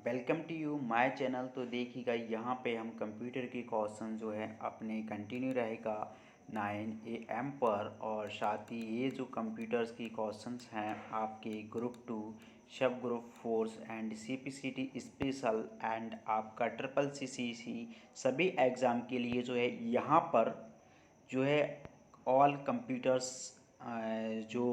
Welcome to you my channel. तो देखिएगा यहाँ पे हम कंप्यूटर के क्वेश्चन जो है अपने कंटिन्यू रहेगा 9 AM पर। और साथ ही ये जो कंप्यूटर्स की क्वेश्चंस हैं आपके ग्रुप 2 सब group force and CPCT special and आपका CCC सभी एग्ज़ाम के लिए जो है यहाँ पर जो है ऑल कंप्यूटर्स जो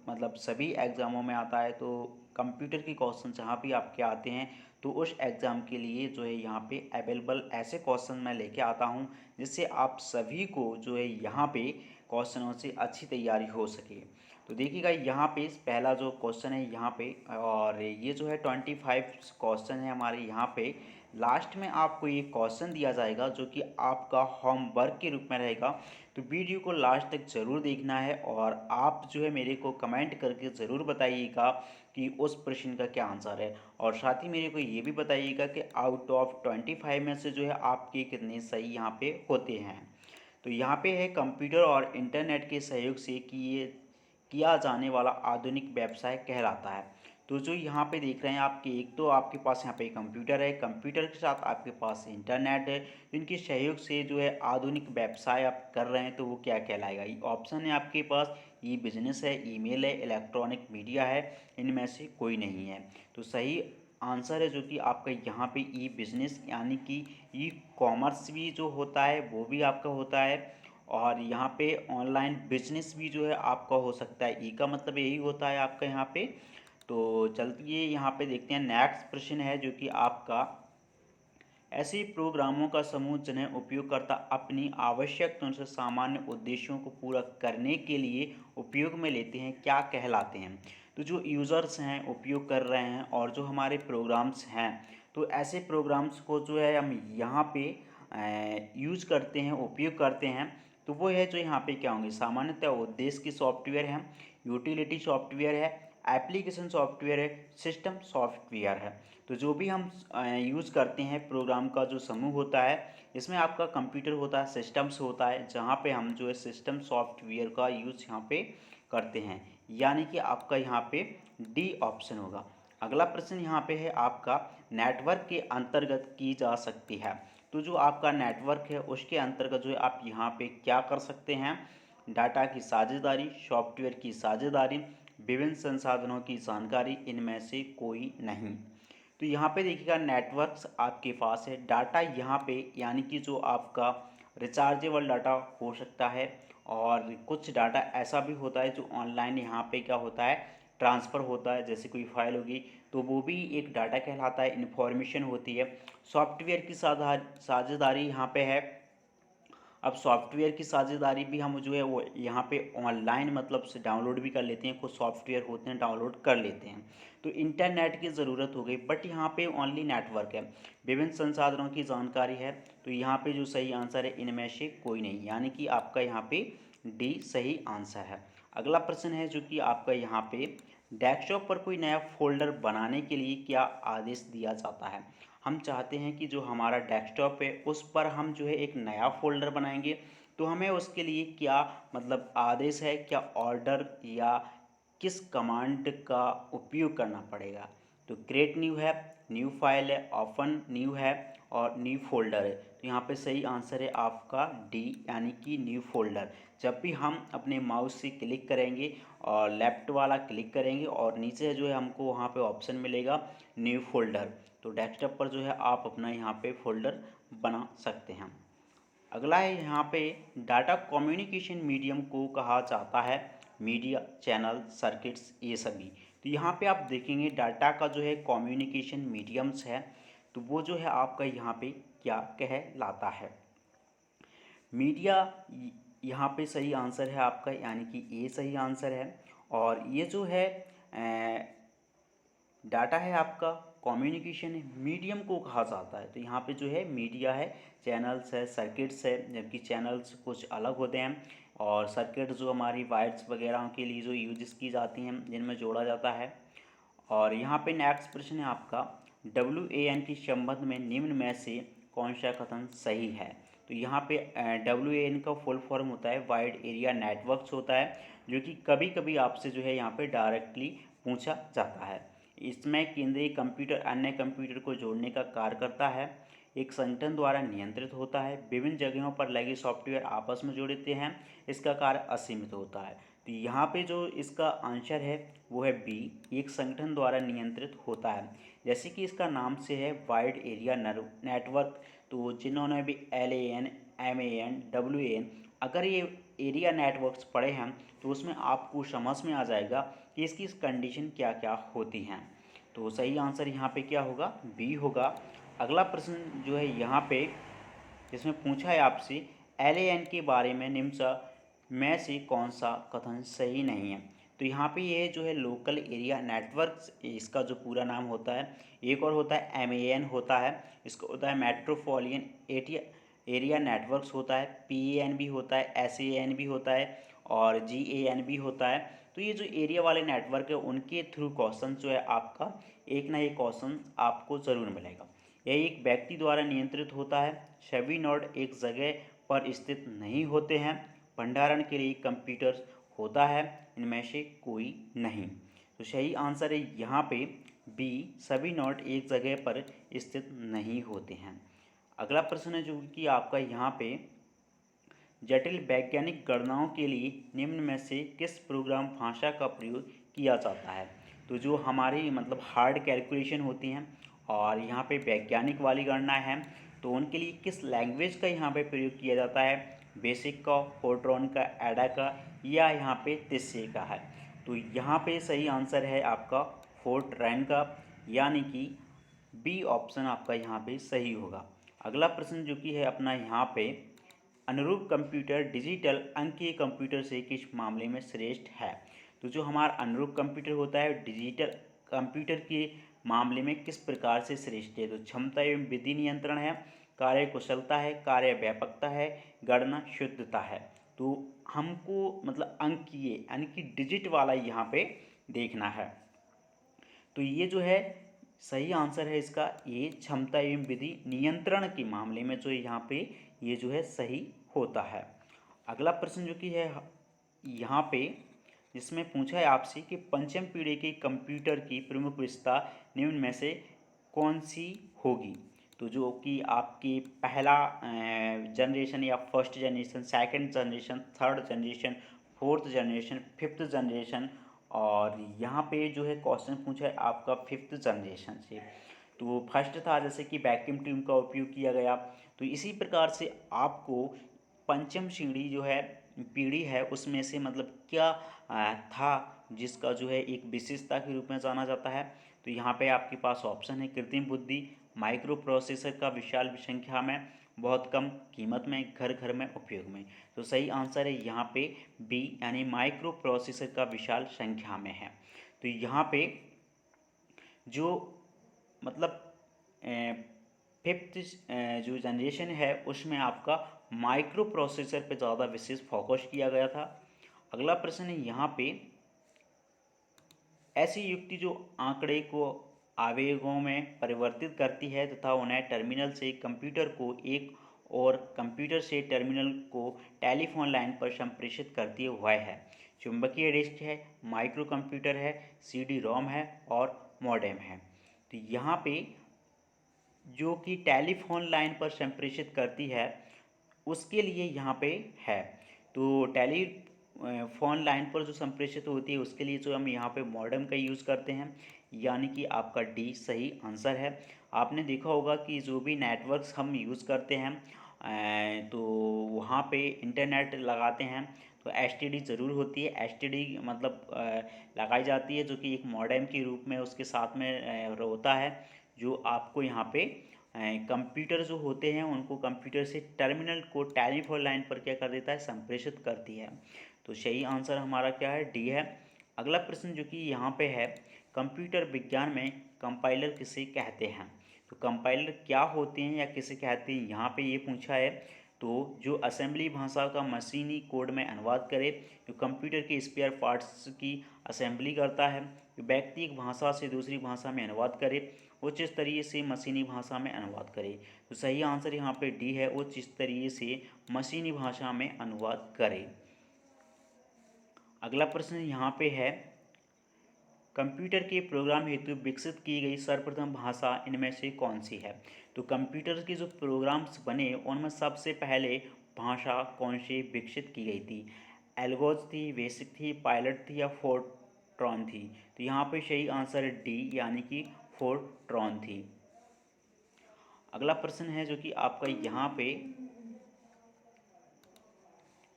मतलब सभी एग्ज़ामों में आता है। तो कंप्यूटर के क्वेश्चन जहाँ भी आपके आते हैं तो उस एग्ज़ाम के लिए जो है यहाँ पे अवेलेबल ऐसे क्वेश्चन मैं लेके आता हूँ जिससे आप सभी को जो है यहाँ पे क्वेश्चनों से अच्छी तैयारी हो सके। तो देखिएगा यहाँ पे पहला जो क्वेश्चन है यहाँ पे, और ये जो है 25 क्वेश्चन है हमारे यहाँ पे। लास्ट में आपको ये क्वेश्चन दिया जाएगा जो कि आपका होमवर्क के रूप में रहेगा। तो वीडियो को लास्ट तक ज़रूर देखना है और आप जो है मेरे को कमेंट करके ज़रूर बताइएगा कि उस प्रश्न का क्या आंसर है। और साथ ही मेरे को ये भी बताइएगा कि आउट ऑफ 25 में से जो है आपके कितने सही यहाँ पे होते हैं। तो यहाँ पे है कंप्यूटर और इंटरनेट के सहयोग से किया जाने वाला आधुनिक व्यवसाय कहलाता है। तो जो यहाँ पे देख रहे हैं आपके, एक तो आपके पास यहाँ पे कंप्यूटर है, कंप्यूटर के साथ आपके पास इंटरनेट है, इनके सहयोग से जो है आधुनिक व्यवसाय आप कर रहे हैं तो वो क्या कहलाएगा। ये ऑप्शन है आपके पास, ई बिजनेस है, ईमेल है, इलेक्ट्रॉनिक मीडिया है, इनमें से कोई नहीं है। तो सही आंसर है जो कि आपका यहाँ पे ई बिजनेस यानी कि ई कॉमर्स भी जो होता है वो भी आपका होता है। और यहाँ पे ऑनलाइन बिजनेस भी जो है आपका हो सकता है। ई का मतलब यही होता है आपका यहाँ पे। तो चलिए यहाँ पे देखते हैं नेक्स्ट प्रश्न है जो कि आपका ऐसे प्रोग्रामों का समूह जिन्हें उपयोगकर्ता अपनी आवश्यकताओं से सामान्य उद्देश्यों को पूरा करने के लिए उपयोग में लेते हैं क्या कहलाते हैं। तो जो यूज़र्स हैं उपयोग कर रहे हैं और जो हमारे प्रोग्राम्स हैं, तो ऐसे प्रोग्राम्स को जो है हम यहाँ पे यूज़ करते हैं, उपयोग करते हैं। तो वो है जो यहाँ पे क्या होंगे, सामान्यतः उद्देश्य की सॉफ्टवेयर है, यूटिलिटी सॉफ्टवेयर है, एप्लीकेशन सॉफ्टवेयर है, सिस्टम सॉफ्टवेयर है। तो जो भी हम यूज़ करते हैं प्रोग्राम का जो समूह होता है, इसमें आपका कंप्यूटर होता है, सिस्टम्स होता है, जहाँ पे हम जो है सिस्टम सॉफ्टवेयर का यूज़ यहाँ पे करते हैं, यानी कि आपका यहाँ पे डी ऑप्शन होगा। अगला प्रश्न यहाँ पे है आपका नेटवर्क के अंतर्गत की जा सकती है। तो जो आपका नेटवर्क है उसके अंतर्गत जो है आप यहाँ पे क्या कर सकते हैं, डाटा की साझेदारी, सॉफ्टवेयर की साझेदारी, विभिन्न संसाधनों की जानकारी, इनमें से कोई नहीं। तो यहाँ पे देखिएगा नेटवर्क्स आपके पास है, डाटा यहाँ पे यानी कि जो आपका रिचार्जेबल डाटा हो सकता है, और कुछ डाटा ऐसा भी होता है जो ऑनलाइन यहाँ पे क्या होता है ट्रांसफ़र होता है, जैसे कोई फाइल होगी तो वो भी एक डाटा कहलाता है, इन्फॉर्मेशन होती है। सॉफ्टवेयर की साझेदारी यहाँ पे है। अब सॉफ्टवेयर की साझेदारी भी हम जो है वो यहाँ पे ऑनलाइन मतलब से डाउनलोड भी कर लेते हैं, कुछ सॉफ्टवेयर होते हैं डाउनलोड कर लेते हैं। तो इंटरनेट की ज़रूरत हो गई, बट यहाँ पे ओनली नेटवर्क है, विभिन्न संसाधनों की जानकारी है। तो यहाँ पे जो सही आंसर है इनमें से कोई नहीं, यानी कि आपका यहाँ पे डी सही आंसर है। अगला प्रश्न है जो कि आपका यहाँ पे डेस्कटॉप पर कोई नया फोल्डर बनाने के लिए क्या आदेश दिया जाता है। हम चाहते हैं कि जो हमारा डेस्कटॉप है उस पर हम जो है एक नया फ़ोल्डर बनाएंगे, तो हमें उसके लिए क्या मतलब आदेश है, क्या ऑर्डर या किस कमांड का उपयोग करना पड़ेगा। तो क्रिएट न्यू है, न्यू फाइल है, ओपन न्यू है और न्यू फोल्डर है। तो यहाँ पे सही आंसर है आपका डी यानी कि न्यू फोल्डर। जब भी हम अपने माउस से क्लिक करेंगे और लेफ्ट वाला क्लिक करेंगे और नीचे जो है हमको वहाँ पे ऑप्शन मिलेगा न्यू फोल्डर, तो डेस्कटॉप पर जो है आप अपना यहाँ पे फोल्डर बना सकते हैं। अगला है यहाँ पे डाटा कम्युनिकेशन मीडियम को कहा जाता है मीडिया, चैनल, सर्किट्स, ये सभी। तो यहाँ पे आप देखेंगे डाटा का जो है कम्युनिकेशन मीडियम्स है, तो वो जो है आपका यहाँ पे क्या कहलाता है। मीडिया यहाँ पे सही आंसर है आपका, यानी कि ये सही आंसर है। और ये जो है डाटा है आपका कम्युनिकेशन है मीडियम को कहा जाता है। तो यहाँ पे जो है मीडिया है, चैनल्स है, सर्किट्स है, जबकि चैनल्स कुछ अलग होते हैं और सर्किट जो हमारी वायर्स वगैरह के लिए जो यूज की जाती हैं जिनमें जोड़ा जाता है। और यहाँ पे नेक्स्ट प्रश्न है आपका WAN के संबंध में निम्न में से कौन सा कथन सही है। तो यहाँ पे WAN का फुल फॉर्म होता है वाइड एरिया नेटवर्क्स होता है, जो कि कभी कभी आपसे जो है यहाँ पे डायरेक्टली पूछा जाता है। इसमें केंद्रीय कंप्यूटर अन्य कंप्यूटर को जोड़ने का कार्य करता है, एक संगठन द्वारा नियंत्रित होता है, विभिन्न जगहों पर लगे सॉफ्टवेयर आपस में जोड़ते हैं, इसका कार्य असीमित होता है। तो यहाँ पे जो इसका आंसर है वो है बी, एक संगठन द्वारा नियंत्रित होता है। जैसे कि इसका नाम से है वाइड एरिया नेटवर्क, तो जिन्होंने भी LAN MAN WAN अगर ये एरिया नेटवर्क्स पढ़े हैं तो उसमें आपको समझ में आ जाएगा कि इसकी कंडीशन क्या क्या होती हैं। तो सही आंसर यहाँ पे क्या होगा, बी होगा। अगला प्रश्न जो है यहाँ पे जिसमें पूछा है आपसे LAN के बारे में निम्न में से कौन सा कथन सही नहीं है। तो यहाँ पे ये जो है लोकल एरिया नेटवर्क्स, इसका जो पूरा नाम होता है, एक और होता है MAN होता है, इसको होता है मेट्रोपॉलिटन एरिया नेटवर्क्स होता है, PAN भी होता है, SAN भी होता है और GAN भी होता है। तो ये जो एरिया वाले नेटवर्क है उनके थ्रू क्वेश्चन जो है आपका एक ना एक क्वेश्चन आपको ज़रूर मिलेगा। यह एक व्यक्ति द्वारा नियंत्रित होता है, सभी नोड एक जगह पर स्थित नहीं होते हैं, भंडारण के लिए कंप्यूटर होता है, इनमें से कोई नहीं। तो सही आंसर है यहाँ पे बी, सभी नोड एक जगह पर स्थित नहीं होते हैं। अगला प्रश्न है जो कि आपका यहाँ पे जटिल वैज्ञानिक गणनाओं के लिए निम्न में से किस प्रोग्राम भाषा का प्रयोग किया जाता है। तो जो हमारी मतलब हार्ड कैलकुलेशन होती हैं और यहाँ पे वैज्ञानिक वाली गणना है तो उनके लिए किस लैंग्वेज का यहाँ पे प्रयोग किया जाता है, बेसिक का, फोर्ट्रॉन का, एडा का या यहाँ पे तिस्से का है। तो यहाँ पे सही आंसर है आपका फोर्ट्रॉन का, यानी कि बी ऑप्शन आपका यहाँ पे सही होगा। अगला प्रश्न जो कि है अपना यहाँ पे अनुरूप कंप्यूटर डिजिटल अंकीय कंप्यूटर से किस मामले में श्रेष्ठ है। तो जो हमारा अनुरूप कंप्यूटर होता है डिजिटल कंप्यूटर के मामले में किस प्रकार से श्रेष्ठ है। तो क्षमता एवं विधि नियंत्रण है, कार्य कुशलता है, कार्य व्यापकता है, गणना शुद्धता है। तो हमको मतलब अंकीय यानी कि डिजिट वाला यहाँ पे देखना है। तो ये जो है सही आंसर है इसका ये क्षमता एवं विधि नियंत्रण के मामले में जो यहाँ पे ये जो है सही होता है। अगला प्रश्न जो कि है यहाँ पे जिसमें पूछा है आपसे कि पंचम पीढ़ी के कंप्यूटर की प्रमुख विशेषता निम्न में से कौन सी होगी। तो जो कि आपकी पहला जनरेशन या first generation, second generation, third generation, fourth generation, fifth generation, और यहाँ पे जो है क्वेश्चन पूछा है आपका फिफ्थ जनरेशन से। तो फर्स्ट था जैसे कि वैक्यूम ट्यूब का उपयोग किया गया। तो इसी प्रकार से आपको पंचम पीढ़ी है उसमें से मतलब क्या था जिसका जो है एक विशेषता के रूप में जाना जाता है। तो यहाँ पे आपके पास ऑप्शन है कृत्रिम बुद्धि, माइक्रो प्रोसेसर का विशाल संख्या में, बहुत कम कीमत में, घर घर में उपयोग में। तो सही आंसर है यहाँ पे बी, यानी माइक्रो प्रोसेसर का विशाल संख्या में है। तो यहाँ पे जो मतलब फिफ्थ जो जनरेशन है उसमें आपका माइक्रो प्रोसेसर पे ज़्यादा विशेष फोकस किया गया था। अगला प्रश्न है यहाँ पे ऐसी युक्ति जो आंकड़े को आवेगों में परिवर्तित करती है तथा उन्हें टर्मिनल से कंप्यूटर को एक और कंप्यूटर से टर्मिनल को टेलीफोन लाइन पर संप्रेषित करती है वह है। चुंबकीय डिस्क है, माइक्रो कंप्यूटर है, CD-ROM है और मॉडेम है। तो यहाँ पे जो कि टेलीफोन लाइन पर संप्रेषित करती है उसके लिए यहाँ पे है। तो टेलीफोन लाइन पर जो संप्रेषित होती है उसके लिए जो हम यहाँ पे मॉडेम का यूज़ करते हैं, यानी कि आपका डी सही आंसर है। आपने देखा होगा कि जो भी नेटवर्क्स हम यूज़ करते हैं तो वहाँ पे इंटरनेट लगाते हैं तो STD ज़रूर होती है। STD मतलब लगाई जाती है जो कि एक मॉडेम के रूप में उसके साथ में होता है, जो आपको यहाँ पे कंप्यूटर जो होते हैं उनको कंप्यूटर से टर्मिनल को टेलीफोन लाइन पर क्या कर देता है, संप्रेषित करती है। तो सही आंसर हमारा क्या है, डी है। अगला प्रश्न जो कि यहाँ पे है कंप्यूटर विज्ञान में कंपाइलर किसे कहते हैं। तो कंपाइलर क्या होते हैं या किसे कहते हैं यहाँ पे ये पूछा है। तो जो असेंबली भाषा का मशीनी कोड में अनुवाद करे, जो कंप्यूटर के स्पेयर पार्ट्स की असेंबली करता है, जो व्यक्ति एक भाषा से दूसरी भाषा में अनुवाद करे, उच्च स्तरीय से मशीनी भाषा में अनुवाद करे। तो सही आंसर यहाँ पे डी है, उच्च स्तरीय से मशीनी भाषा में अनुवाद करे। अगला प्रश्न यहाँ पे है कंप्यूटर के प्रोग्राम हेतु विकसित की गई सर्वप्रथम भाषा इनमें से कौन सी है? तो कंप्यूटर के जो प्रोग्राम्स बने उनमें सबसे पहले भाषा कौन सी विकसित की गई थी? एल्गोज थी, बेसिक थी, पायलट थी या फोर्ट्रॉन थी? तो यहाँ पे सही आंसर है डी, यानी कि फोर्ट्रॉन थी। अगला प्रश्न है जो कि आपका यहाँ पे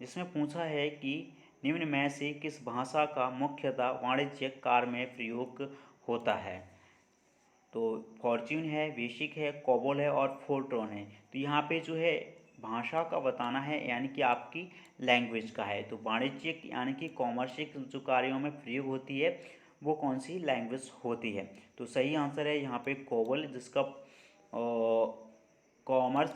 जिसमें पूछा है कि निम्न में से किस भाषा का मुख्यतः वाणिज्यिक कार्य में प्रयोग होता है? तो फॉर्च्यून है, बेसिक है, कोबोल है और फोर्ट्रॉन है। तो यहाँ पे जो है भाषा का बताना है, यानी कि आपकी लैंग्वेज का है। तो वाणिज्यिक यानी कि कॉमर्शियल जो कार्यों में प्रयोग होती है वो कौन सी लैंग्वेज होती है? तो सही आंसर है यहाँ पे कोबोल, जिसका कॉमर्स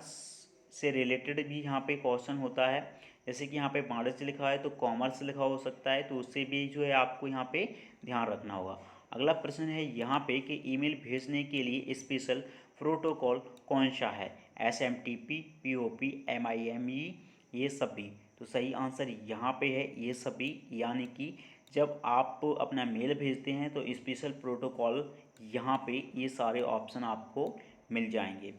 से रिलेटेड भी यहाँ पे क्वेश्चन होता है। जैसे कि यहाँ पे वाणिज्य लिखा है तो कॉमर्स लिखा हो सकता है, तो उससे भी जो है आपको यहाँ पे ध्यान रखना होगा। अगला प्रश्न है यहाँ पे कि ईमेल भेजने के लिए स्पेशल प्रोटोकॉल कौन सा है? SMTP, POP, MIME, ये सभी? तो सही आंसर यहाँ पे है ये सभी, यानी कि जब आप अपना मेल भेजते हैं तो स्पेशल प्रोटोकॉल यहाँ पे ये सारे ऑप्शन आपको मिल जाएंगे।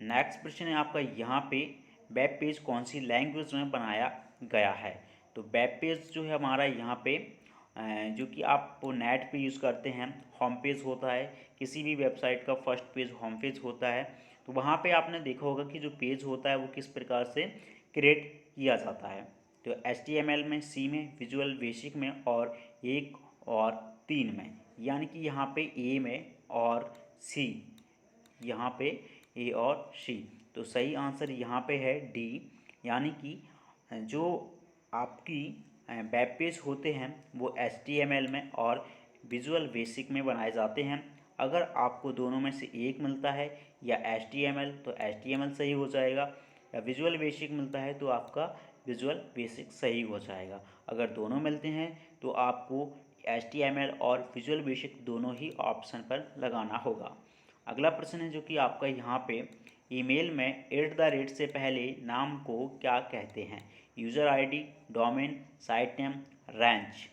नेक्स्ट प्रश्न है आपका यहाँ पे वेब पेज कौन सी लैंग्वेज में बनाया गया है? तो वेब पेज जो है हमारा यहाँ पे जो कि आप नेट पे यूज़ करते हैं, होम पेज होता है। किसी भी वेबसाइट का फर्स्ट पेज होम पेज होता है। तो वहाँ पे आपने देखा होगा कि जो पेज होता है वो किस प्रकार से क्रिएट किया जाता है। तो HTML में, C में, विजुअल बेसिक में और 1 और 3 में, यानी कि यहाँ पे A में और C, यहाँ पे ए और सी। तो सही आंसर यहाँ पे है डी, यानी कि जो आपकी वेब पेज होते हैं वो HTML में और विजुअल बेसिक में बनाए जाते हैं। अगर आपको दोनों में से एक मिलता है या HTML तो HTML सही हो जाएगा, या विजुअल बेसिक मिलता है तो आपका विजुअल बेसिक सही हो जाएगा। अगर दोनों मिलते हैं तो आपको HTML और विजुअल बेसिक दोनों ही ऑप्शन पर लगाना होगा। अगला प्रश्न है जो कि आपका यहाँ पे ईमेल में @ से पहले नाम को क्या कहते हैं? User ID, domain, site name, range?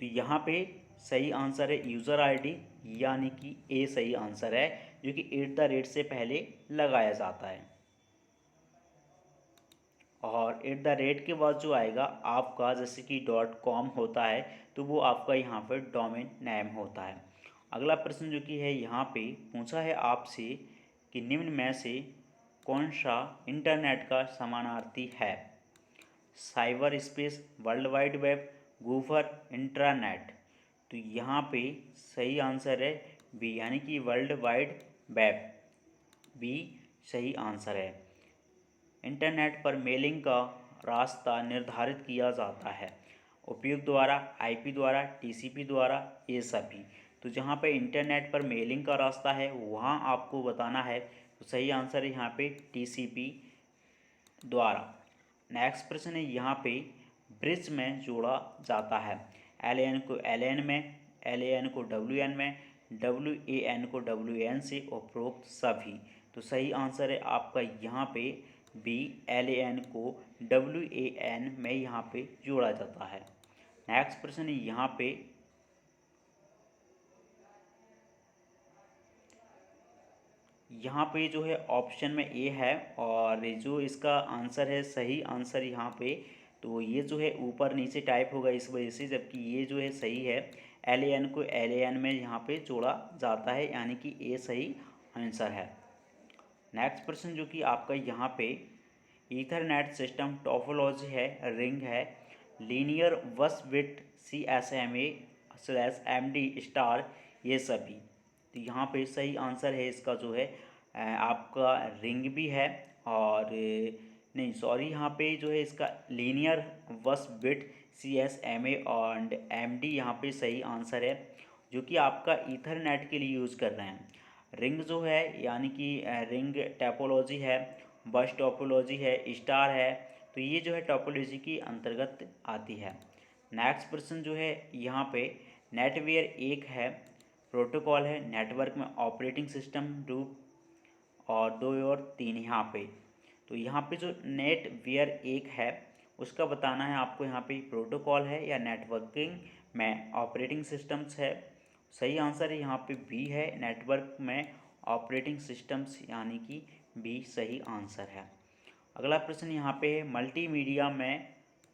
तो यहाँ पे सही आंसर है यूज़र ID, यानी कि ए सही आंसर है, जो कि @ से पहले लगाया जाता है। और @ के बाद जो आएगा आपका, जैसे कि .com होता है, तो वो आपका यहाँ पर डोमेन नेम होता है। अगला प्रश्न जो कि है यहाँ पे पूछा है आपसे कि निम्न में से कौन सा इंटरनेट का समानार्थी है? Cyber space, world wide web, Google, intranet? तो यहाँ पे सही आंसर है बी, यानी कि वर्ल्ड वाइड वेब, बी सही आंसर है। इंटरनेट पर मेलिंग का रास्ता निर्धारित किया जाता है उपयुक्त द्वारा, IP द्वारा, TCP द्वारा, ये सभी? तो जहाँ पे इंटरनेट पर मेलिंग का रास्ता है वहाँ आपको बताना है, तो सही आंसर है यहाँ पे TCP द्वारा। नेक्स्ट प्रश्न है यहाँ पे ब्रिज में जोड़ा जाता है। LAN को LAN में, LAN को WN में, WAN को WN से, उपरोक्त सभी? तो सही आंसर है आपका यहाँ पे बी, LAN को WAN में यहाँ पे जोड़ा जाता है। नेक्स्ट प्रश्न है यहाँ पे जो है ऑप्शन में ए है, और जो इसका आंसर है सही आंसर यहाँ पे, तो ये जो है ऊपर नीचे टाइप होगा इस वजह से, जबकि ये जो है सही है, LAN को LAN में यहाँ पे जोड़ा जाता है, यानी कि ए सही आंसर है। नेक्स्ट प्रश्न जो कि आपका यहाँ पे ईथरनेट सिस्टम टोपोलॉजी है, रिंग है, लीनियर बस बिट, CSMA/MD स्टार, ये सभी? तो यहाँ पे सही आंसर है इसका जो है आपका रिंग भी है, और नहीं सॉरी, यहाँ पे जो है इसका लीनियर बस बिट, CSMA और MD यहाँ पे सही आंसर है, जो कि आपका ईथरनेट के लिए यूज़ कर रहे हैं। रिंग जो है यानी कि रिंग टोपोलॉजी है, बस टोपोलॉजी है, स्टार है, तो ये जो है टोपोलॉजी की अंतर्गत आती है। नेक्स्ट प्रश्न जो है यहाँ पे नेटवेयर एक है, प्रोटोकॉल है, नेटवर्क में ऑपरेटिंग सिस्टम रूप, और 2 और 3 यहाँ पे। तो यहाँ पे जो नेटवेयर एक है उसका बताना है आपको, यहाँ पे प्रोटोकॉल है या नेटवर्किंग में ऑपरेटिंग सिस्टम्स है। सही आंसर है यहाँ पे बी है, नेटवर्क में ऑपरेटिंग सिस्टम्स, यानी कि बी सही आंसर है। अगला प्रश्न यहाँ पे है, मल्टीमीडिया में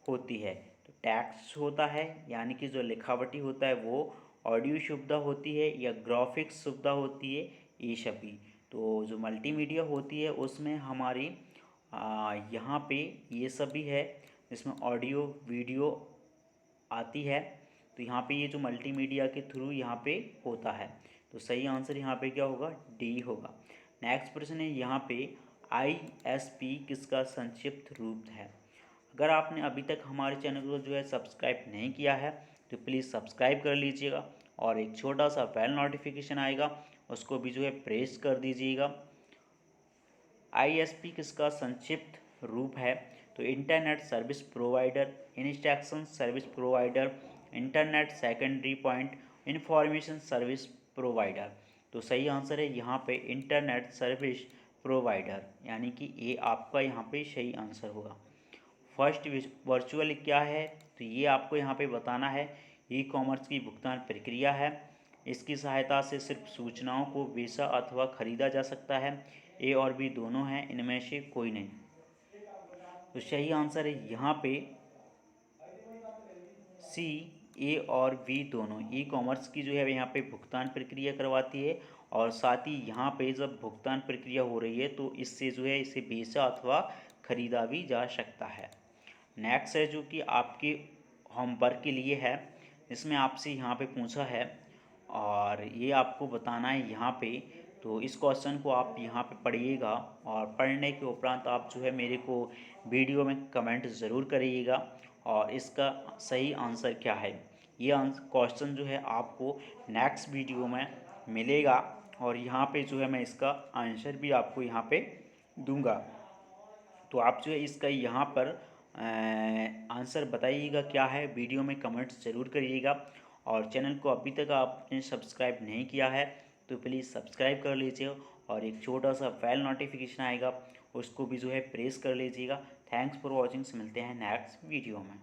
होती है तो टेक्स्ट होता है, यानी कि जो लिखावटी होता है वो, ऑडियो सुविधा होती है या ग्राफिक्स सुविधा होती है, ये सभी। तो जो मल्टीमीडिया होती है उसमें हमारी यहाँ पे ये सभी है, जिसमें ऑडियो वीडियो आती है। तो यहाँ पे ये जो मल्टीमीडिया के थ्रू यहाँ पे होता है, तो सही आंसर यहाँ पे क्या होगा, डी होगा। नेक्स्ट प्रश्न है यहाँ पे, ISP किसका संक्षिप्त रूप है। अगर आपने अभी तक हमारे चैनल को जो है सब्सक्राइब नहीं किया है तो प्लीज़ सब्सक्राइब कर लीजिएगा, और एक छोटा सा बेल नोटिफिकेशन आएगा उसको भी जो है प्रेस कर दीजिएगा। ISP किसका संक्षिप्त रूप है, तो internet service provider, instruction service provider, internet secondary point, information service provider. तो सही आंसर है यहाँ पे इंटरनेट सर्विस प्रोवाइडर, यानी कि ये आपका यहाँ पे सही आंसर होगा। फर्स्ट वर्चुअल क्या है, तो ये आपको यहाँ पे बताना है। ई कॉमर्स की भुगतान प्रक्रिया है, इसकी सहायता से सिर्फ सूचनाओं को बेचा अथवा खरीदा जा सकता है। ए और बी दोनों हैं, इनमें से कोई नहीं। तो सही आंसर है यहाँ पे सी, ए और बी दोनों। ई कॉमर्स की जो है यहाँ पे भुगतान प्रक्रिया करवाती है, और साथ ही यहाँ पे जब भुगतान प्रक्रिया हो रही है तो इससे जो है इसे बेचा अथवा खरीदा भी जा सकता है। नेक्स्ट है जो कि आपके होमवर्क के लिए है, इसमें आपसे यहाँ पे पूछा है और ये आपको बताना है यहाँ पे। तो इस क्वेश्चन को आप यहाँ पे पढ़िएगा, और पढ़ने के उपरांत आप जो है मेरे को वीडियो में कमेंट ज़रूर करिएगा और इसका सही आंसर क्या है। ये क्वेश्चन जो है आपको नेक्स्ट वीडियो में मिलेगा, और यहाँ पे जो है मैं इसका आंसर भी आपको यहाँ पे दूंगा। तो आप जो है इसका यहाँ पर आंसर बताइएगा क्या है, वीडियो में कमेंट्स ज़रूर करिएगा। और चैनल को अभी तक आपने सब्सक्राइब नहीं किया है तो प्लीज़ सब्सक्राइब कर लीजिए, और एक छोटा सा बेल नोटिफिकेशन आएगा उसको भी जो है प्रेस कर लीजिएगा। थैंक्स फॉर वॉचिंग, मिलते हैं नेक्स्ट वीडियो में।